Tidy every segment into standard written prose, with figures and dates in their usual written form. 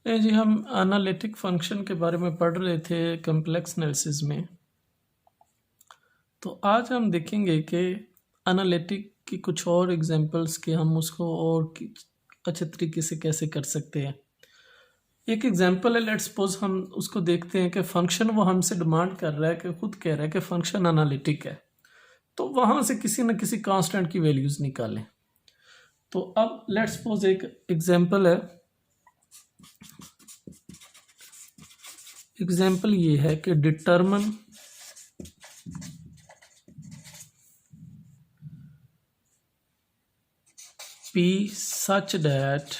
जी हम analytic function के बारे में पढ़ रहे थे कॉम्प्लेक्स एनालिसिस में। तो आज हम देखेंगे कि एनालिटिक की कुछ और एग्जांपल्स के हम उसको और अच्छे तरीके से कैसे कर सकते हैं। एक एग्जांपल है, लेट्स सपोज हम उसको देखते हैं कि फंक्शन वो हमसे डिमांड कर रहा है कि खुद कह रहा है कि फंक्शन एनालिटिक है, तो वहाँ से किसी न किसी कांस्टेंट की वैल्यूज़ निकालें। तो अब लेट्स सपोज एक एग्जांपल है, एग्जाम्पल ये है कि determine p such that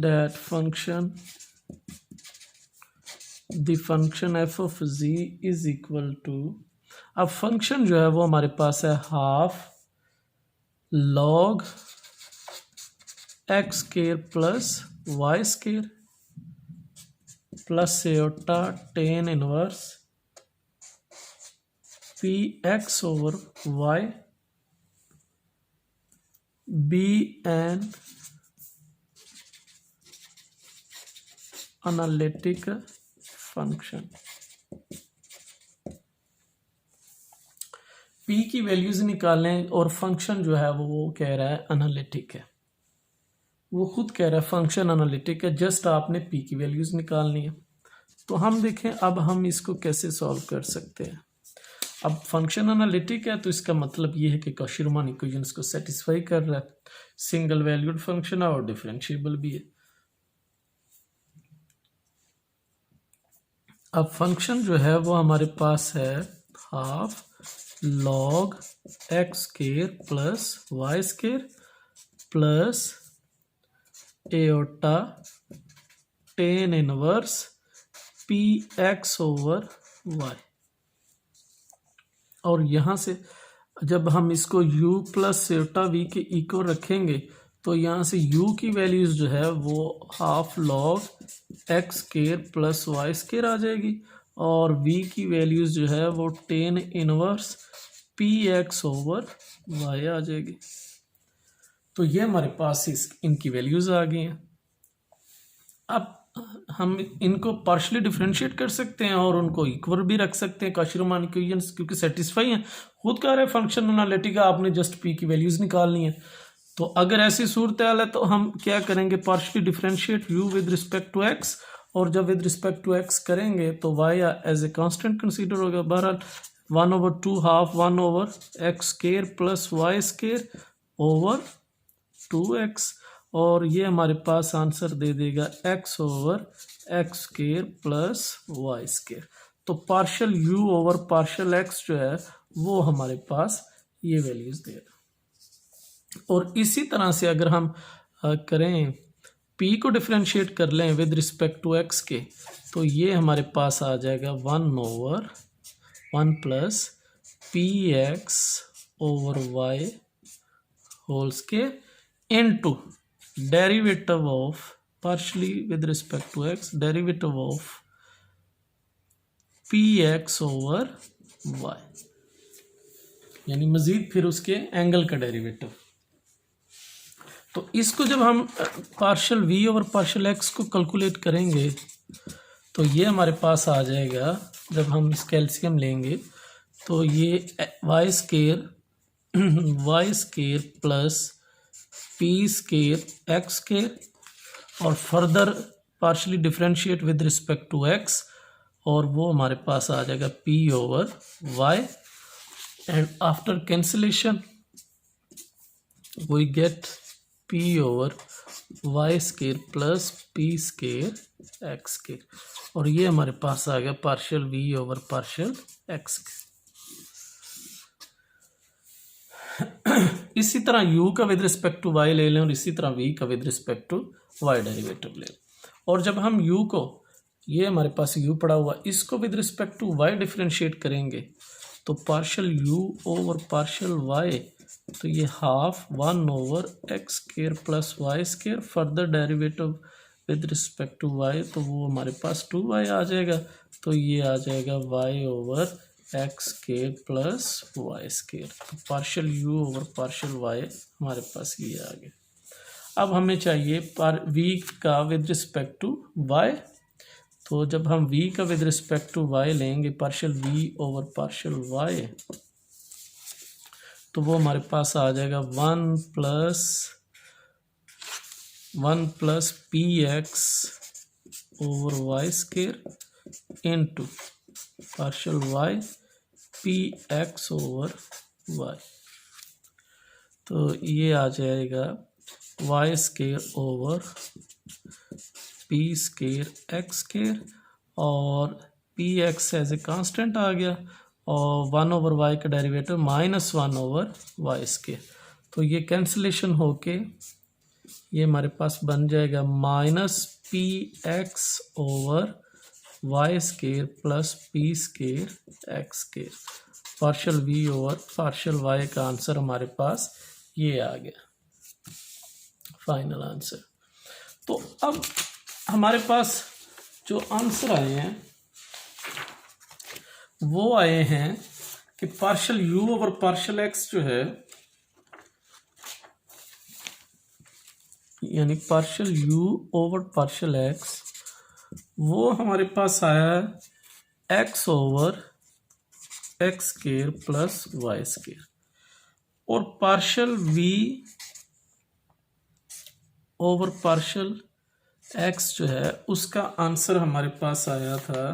the function f of z is equal to, अब फंक्शन जो है वो हमारे पास है half log x square plus y square plus eta tan inverse P x over Y be an analytic function. P की values निकालें और फंक्शन जो है वो कह रहा है एनालिटिक है, वो खुद कह रहा है फंक्शन एनालिटिक है, जस्ट आपने पी की वैल्यूज निकालनी है। तो हम देखें अब हम इसको कैसे सॉल्व कर सकते हैं। अब फंक्शन एनालिटिक है तो इसका मतलब ये है कि कॉची-रीमान इक्वेशंस को सेटिस्फाई कर रहा है, सिंगल वैल्यूड फंक्शन है और डिफरेंशिएबल भी है। अब फंक्शन जो है वो हमारे पास है half log X square plus Y square plus eta tan inverse P x over Y. और यहाँ से जब हम इसको u प्लस एटा वी के इक्वल रखेंगे तो यहाँ से u की वैल्यूज जो है वो half log X square plus Y square आ जाएगी और v की वैल्यूज जो है वो tan inverse P x over Y आ जाएगी। तो ये हमारे पास इनकी वैल्यूज आ गई हैं। अब हम इनको पार्शली डिफरेंशिएट कर सकते हैं और उनको इक्वल भी रख सकते हैं कॉची-रीमान इक्वेशंस, क्योंकि सेटिस्फाई हैं। खुद कह रहे हैं फंक्शन एनालिटिक, आपने जस्ट पी की वैल्यूज निकालनी है। तो अगर ऐसी सूरत हाल है तो हम क्या करेंगे, partially differentiate u with respect to x, और जब विद रिस्पेक्ट टू x करेंगे तो y as a constant consider होगा। बहरहाल 1/2 half 1/x square plus Y square over 2x, और ये हमारे पास आंसर दे देगा x over x square plus Y square. तो partial u over partial x जो है वो हमारे पास ये वैल्यूज देगा। और इसी तरह से अगर हम करें p को डिफरेंशिएट कर लें विद रिस्पेक्ट टू x के, तो ये हमारे पास आ जाएगा 1/1 plus P x over y whole square into derivative of partially with respect to x, derivative of p x over y, यानी मजीद फिर उसके एंगल का डेरिवेटिव। तो इसको जब हम partial v over partial x को कैलकुलेट करेंगे तो ये हमारे पास आ जाएगा, जब हम इस कैल्शियम लेंगे तो ये Y square plus P square x square, और further partially differentiate with respect to x, और वो हमारे पास आ जाएगा p over y, and after cancellation we get p over Y square plus P square x square, और ये हमारे पास आ गया partial v over partial x। इसी तरह u का विद रिस्पेक्ट टू y ले लें और इसी तरह v का with respect to y derivative ले लें। और जब हम u को, ये हमारे पास u पड़ा हुआ, इसको with respect to y differentiate करेंगे तो partial u over partial y, तो ये half 1 over x square plus Y square, further derivative with respect to y, तो वो हमारे पास 2y आ जाएगा। तो ये आ जाएगा y over x square plus Y square. तो partial u over partial y हमारे पास ये आ गया। अब हमें चाहिए पर v का विद रिस्पेक्ट टू y। तो जब हम v का विद रिस्पेक्ट टू y लेंगे partial v over partial y, तो वो हमारे पास आ जाएगा 1 plus P x over Y square into partial Y P x over Y. तो ये आ जाएगा Y square over P square x square, और P X as a constant आ गया, और 1 ओवर वाई का डेरिवेटिव -1 ओवर वाई स्केयर। तो ये कैंसिलेशन होके ये हमारे पास बन जाएगा minus p x over Y square plus P square x square, partial we over partial Y का आंसर हमारे पास ये आ गया फाइनल आंसर। तो अब हमारे पास जो आंसर आए हैं वो आए हैं कि partial you over partial x जो है, यानी partial you over partial X, वो हमारे पास आया है x over x square plus Y square, और partial we over partial x जो है उसका आंसर हमारे पास आया था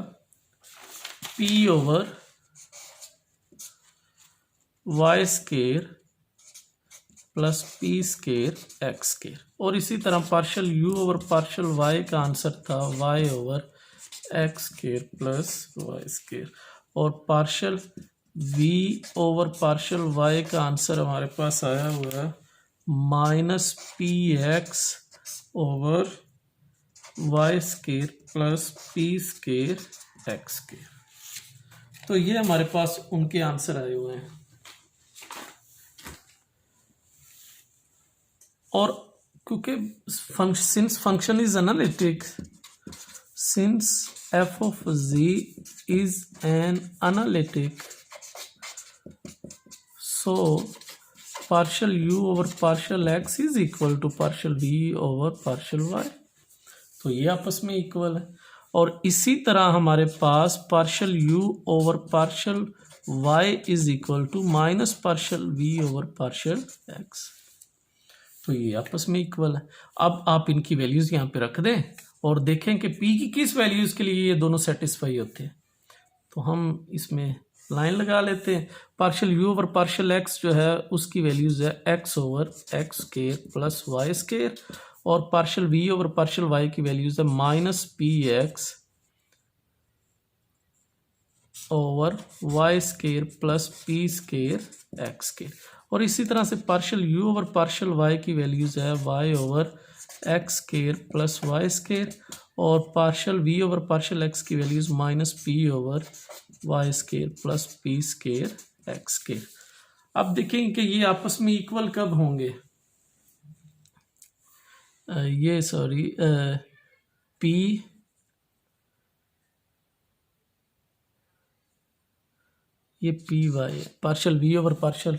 P over Y square plus P square x square, और इसी तरह partial you over partial Y का आंसर था Y over x square plus Y square, और partial we over partial Y का आंसर हमारे पास आया हुआ है minus p x over Y square plus P square x square. तो ये हमारे पास उनके आंसर आए हुए हैं। और क्योंकि since function is analytic, since f of g is an analytic, so partial you over partial x is equal to partial we over partial y. तो ये आपस में इक्वल है। और इसी तरह हमारे पास partial you over partial Y is equal to minus partial we over partial X. तो ये आपस में इक्वल है। अब आप इनकी वैल्यूज यहाँ पे रख दें और देखें कि पी की किस वैल्यूज के लिए ये दोनों सेटिस्फाई होते हैं। तो हम इसमें लाइन लगा लेते हैं। Partial you over partial x जो है उसकी वैल्यूज है x over x square plus Y square, और partial we over partial y की वैल्यूज है minus p x over Y square plus P square x square, और इसी तरह से partial you over partial y की वैल्यूज है y over x square plus Y square, और partial we over partial x की values minus P over Y square plus P square x square. अब देखेंगे कि ये आपस में इक्वल कब होंगे। पी ये पी वाई है, पार्शियल वी ओवर पार्शियल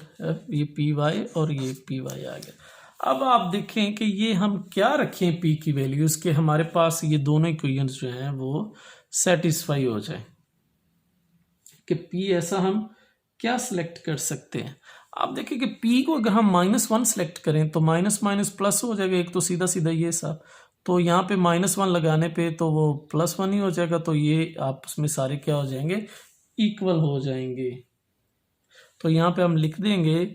ये पी वाई और ये पी वाई आ गया। अब आप देखें कि ये हम क्या रखें पी की वैल्यूज के हमारे पास ये दोनों इक्वेशंस जो हैं वो सेटिस्फाई हो जाए, कि पी ऐसा हम क्या सिलेक्ट कर सकते हैं। आप देखें कि पी को अगर हम -1 सेलेक्ट करें तो माइनस माइनस प्लस हो जाएगा, एक तो सीधा सीधा ये सब, तो यहाँ पे -1 लगाने पे तो वो +1 ही हो जाएगा, तो ये आपस में सारे क्या हो जाएंगे, इक्वल हो जाएंगे। तो यहाँ पे हम लिख देंगे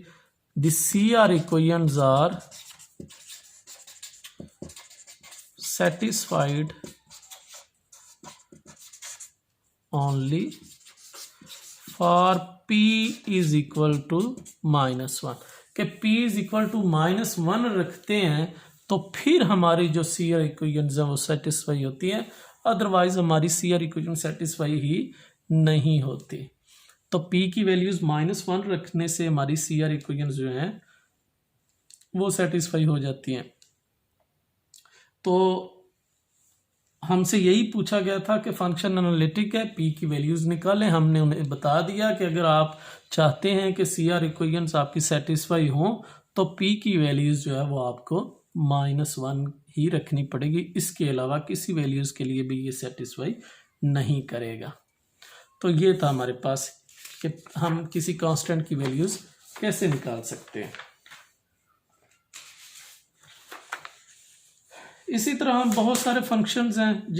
the CR equations are satisfied only for p is equal to -1, कि p is equal to -1 रखते हैं तो फिर हमारी जो CR इक्वेशंस हैं वो सेटिस्फाई होती हैं, अदरवाइज हमारी CR इक्वेशन सेटिस्फाई ही नहीं होती। तो p की वैल्यूज -1 रखने से हमारी CR इक्वेशंस जो हैं वो सेटिस्फाई हो जाती हैं। तो हमसे यही पूछा गया था कि फंक्शन एनालिटिक है, पी की वैल्यूज निकालें। हमने उन्हें बता दिया कि अगर आप चाहते हैं कि CR इक्वेशंस आपकी सेटिस्फाई हों तो पी की वैल्यूज जो है वो आपको -1 ही रखनी पड़ेगी, इसके अलावा किसी वैल्यूज़ के लिए भी ये सेटिस्फाई नहीं करेगा। तो ये था हमारे पास कि हम किसी कांस्टेंट की वैल्यूज़ कैसे निकाल सकते हैं। इसी तरह हम बहुत सारे फंक्शंस हैं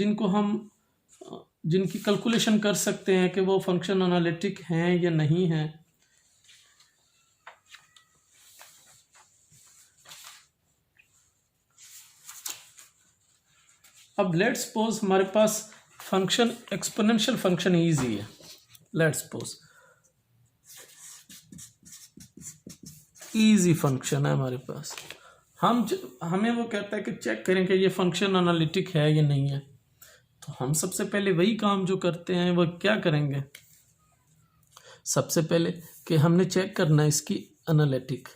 जिनकी कैलकुलेशन कर सकते हैं कि वो फंक्शन एनालिटिक हैं या नहीं हैं। अब लेट्स सपोज हमारे पास फंक्शन एक्सपोनेंशियल फंक्शन इजी है। लेट्स सपोज इजी फंक्शन है हमारे पास, हमें वो कहता है कि चेक करें कि ये फंक्शन एनालिटिक है या नहीं है। तो हम सबसे पहले वही काम जो करते हैं वो क्या करेंगे, सबसे पहले कि हमने चेक करना है इसकी एनालिटिक।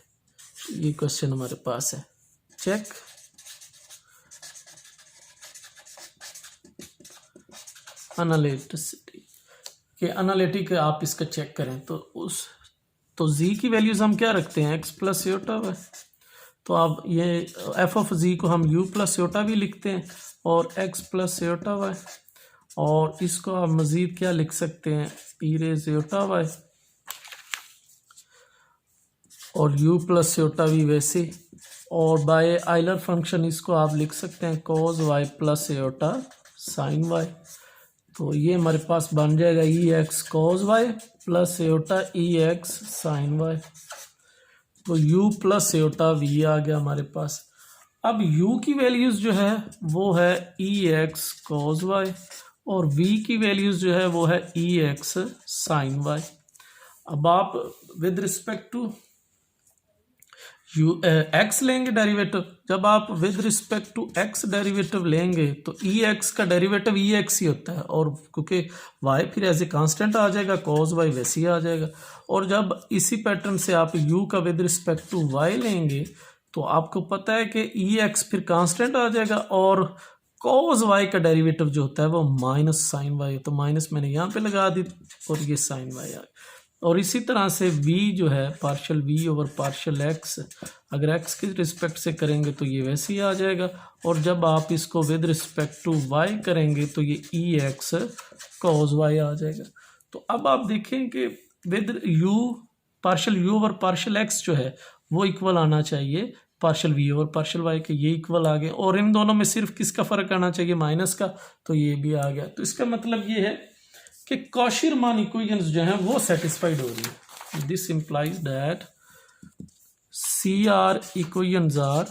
ये क्वेश्चन हमारे पास है, चेक एनालिटिसिटी कि एनालिटिक आप इसका चेक करें। तो z की वैल्यूज हम क्या रखते हैं, x प्लस योटा है। तो अब ये f ऑफ z को हम u प्लस योटा भी लिखते हैं और x प्लस योटा y, और इसको आप मज़ीद क्या लिख सकते हैं, e रेज़ योटा y, और u प्लस योटा भी वैसे, और बाय आइलर फंक्शन इसको आप लिख सकते हैं cos y plus iota sine y। तो ये हमारे पास बन जाएगा ex cos y plus iota ex sine y। तो u प्लस योटा v आ गया हमारे पास। अब u की वैल्यूज जो है वो है ex cos y और v की वैल्यूज जो है वो है ex साइन y। अब आप विद रिस्पेक्ट टू x लेंगे डेरिवेटिव। जब आप with respect to x derivative लेंगे तो ex का डेरिवेटिव ex ही होता है, और क्योंकि y फिर एज ए कांस्टेंट आ जाएगा, cos y वैसे ही आ जाएगा। और जब इसी पैटर्न से आप u का विद रिस्पेक्ट टू y लेंगे तो आपको पता है कि ex फिर कांस्टेंट आ जाएगा, और cos y का डेरिवेटिव जो होता है वो माइनस साइन y, तो माइनस मैंने यहाँ पे लगा दी और ये साइन y आ गया। और इसी तरह से v जो है partial v over partial x, अगर x के रिस्पेक्ट से करेंगे तो ये वैसे ही आ जाएगा, और जब आप इसको विद रिस्पेक्ट टू y करेंगे तो ये ex cos y आ जाएगा। तो अब आप देखें कि with u partial u over partial x जो है वो इक्वल आना चाहिए partial v over partial y के, ये इक्वल आ गए, और इन दोनों में सिर्फ किसका फ़र्क आना चाहिए, माइनस का, तो ये भी आ गया। तो इसका मतलब ये है कि कॉशी-रीमान इक्वेशंस जो हैं वो सेटिस्फाइड हो रही है। This implies that CR equations are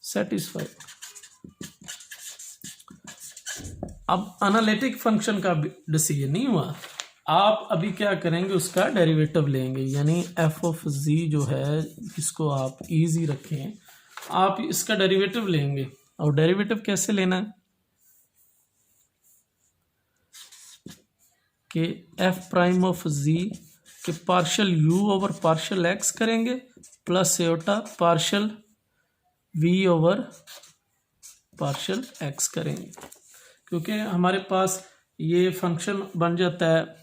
satisfied. अब एनालिटिक फंक्शन का डिसीजन नहीं हुआ, आप अभी क्या करेंगे, उसका डेरिवेटिव लेंगे, यानी f ऑफ z जो है इसको आप इजी रखें, आप इसका डेरिवेटिव लेंगे। और डेरिवेटिव कैसे लेना है कि f प्राइम ऑफ z के partial u over partial x करेंगे plus Yotta partial v over partial x करेंगे, क्योंकि हमारे पास ये फंक्शन बन जाता है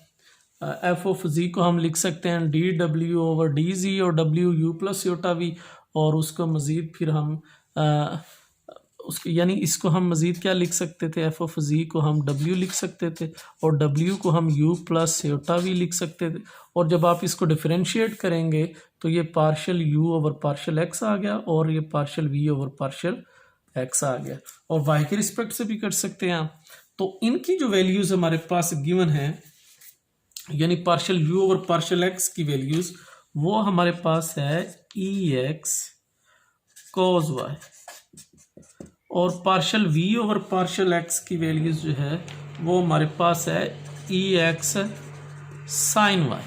f ऑफ z को हम लिख सकते हैं dw ओवर dz और w u plus iota v, और उसको मज़ीद फिर हम उसके यानी इसको हम मज़ीद क्या लिख सकते थे, f ऑफ z को हम w लिख सकते थे और w को हम u प्लस योटा v लिख सकते थे, और जब आप इसको डिफरेंशिएट करेंगे तो ये partial u over partial x आ गया और ये partial v over partial x आ गया, और y के रिस्पेक्ट से भी कर सकते हैं आप। तो इनकी जो वैल्यूज़ हमारे पास गिवन है, यानी partial u over partial x की वैल्यूज़ वो हमारे पास है ex cos y, और partial v over partial x की वैल्यूज़ जो है वो हमारे पास है ex साइन y।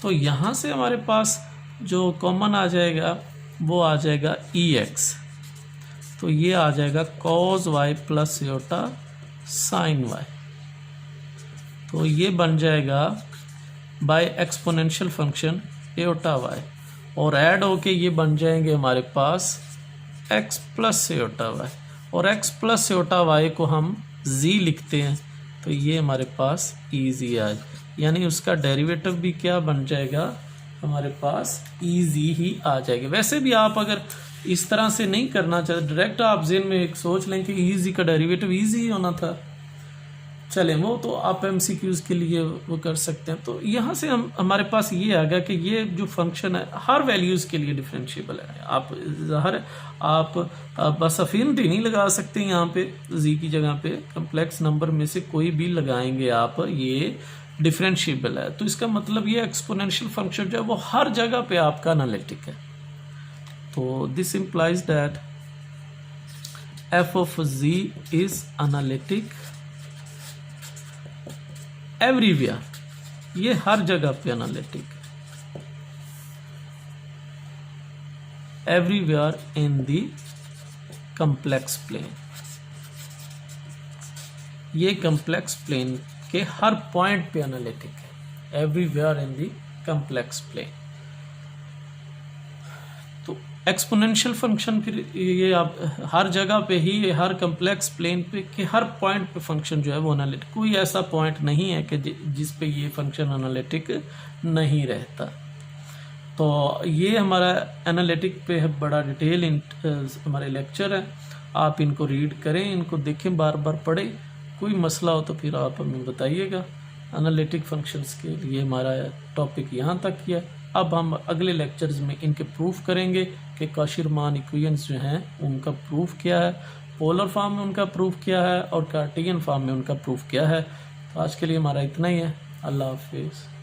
तो यहाँ से हमारे पास जो कॉमन आ जाएगा वो आ जाएगा ex, तो ये आ जाएगा cos y plus iota sine y। तो ये बन जाएगा by exponential function iota y, और ऐड होके ये बन जाएंगे हमारे पास x प्लस योटा y, और x प्लस योटा y को हम z लिखते हैं, तो ये हमारे पास ईजी आ, यानी उसका डेरिवेटिव भी क्या बन जाएगा हमारे पास इजी ही आ जाएगी। वैसे भी आप अगर इस तरह से नहीं करना चाहते, डायरेक्ट आप जेन में एक सोच लें कि इजी का डेरिवेटिव इजी ही होना था, चलें वो तो आप एमसीक्यूज के लिए वो कर सकते हैं। तो यहाँ से हम हमारे पास ये आ गया कि ये जो फंक्शन है हर वैल्यूज़ के लिए डिफरेंशिएबल है। आप बस अफिनिटी नहीं लगा सकते यहाँ पे, जी की जगह पे कम्प्लेक्स नंबर में से कोई भी लगाएंगे आप, ये डिफरेंशिएबल है। तो इसका मतलब ये एक्सपोनेंशियल फंक्शन जो है वो हर जगह पे आपका एनालिटिक है। तो this implies that f of g is analytic everywhere, ये हर जगह पे analytic, everywhere in the complex plane, ये कम्प्लेक्स प्लेन के हर पॉइंट पे एनालिटिक है, everywhere in the complex plane. तो एक्सपोनेंशियल फंक्शन फिर ये आप हर जगह पे ही, हर कम्प्लेक्स प्लेन पे के हर पॉइंट पे फंक्शन जो है वो एनालिटिक, कोई ऐसा पॉइंट नहीं है कि जिस पे ये फंक्शन एनालिटिक नहीं रहता। तो ये हमारा एनालिटिक पे है बड़ा डिटेल हमारे लेक्चर है, आप इनको रीड करें, इनको देखें, बार बार पढ़ें। कोई मसला हो तो फिर आप हमें बताइएगा। एनालिटिक फंक्शंस के लिए हमारा टॉपिक यहाँ तक ही है। अब हम अगले लेक्चर्स में इनके प्रूफ करेंगे कि कॉशी-रीमान इक्वेशंस जो हैं उनका प्रूफ क्या है, पोलर फॉर्म में उनका प्रूफ क्या है और कार्टेशियन फॉर्म में उनका प्रूफ क्या है। तो आज के लिए हमारा इतना ही है। अल्लाह हाफिज़।